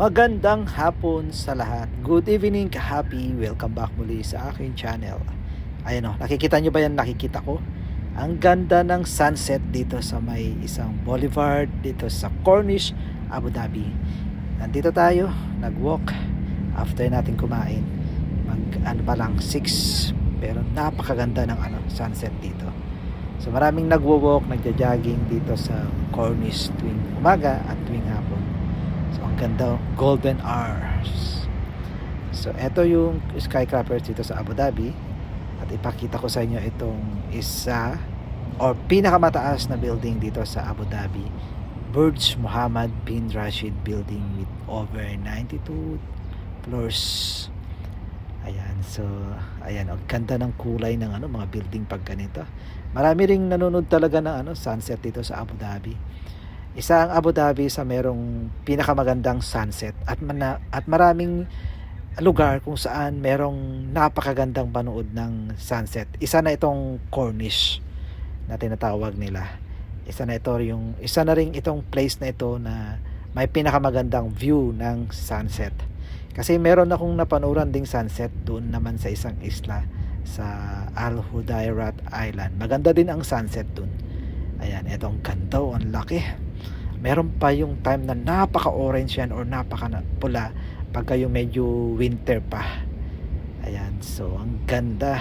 Magandang hapon sa lahat. Good evening, happy. Welcome back muli sa aking channel. Ayan o, nakikita nyo ba yan? Nakikita ko. Ang ganda ng sunset dito sa may isang boulevard dito sa Corniche, Abu Dhabi. Nandito tayo, nag-walk after natin kumain. Ano pa lang, 6. Pero napakaganda ng sunset dito. So maraming nagwo-walk, nagja-jogging dito sa Corniche tuwing umaga at tuwing hapon. So ang ganda, golden hours. So eto yung skyscrapers dito sa Abu Dhabi. At ipakita ko sa inyo itong isa or pinakamataas na building dito sa Abu Dhabi, Burj Muhammad bin Rashid building with over 92 floors. Ayan, so ayan, ang ganda ng kulay ng mga building pag ganito. Marami ring nanonood talaga ng sunset dito sa Abu Dhabi. Isa ang Abu Dhabi sa merong pinakamagandang sunset at maraming lugar kung saan merong napakagandang panood ng sunset. Isa na itong Corniche na tinatawag nila. Isa na ring itong place na ito na may pinakamagandang view ng sunset. Kasi meron akong napanuran ding sunset doon naman sa isang isla sa Al Hudayrat Island. Maganda din ang sunset doon. Ayan, etong ganda, ang laki. Meron pa yung time na napaka-orange yan or napaka-pula pagka yung medyo winter pa. Ayan, so ang ganda.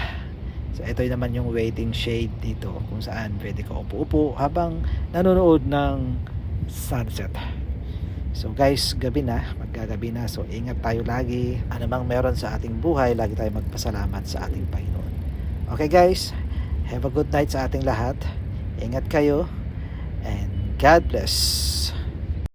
So ito naman yung waiting shade dito kung saan pwede ka upo-upo habang nanonood ng sunset. So guys, gabi na, maggagabi na. So ingat tayo lagi. Ano mang meron sa ating buhay, lagi tayo magpasalamat sa ating Panginoon. Okay guys, have a good night sa ating lahat. Ingat kayo and God bless.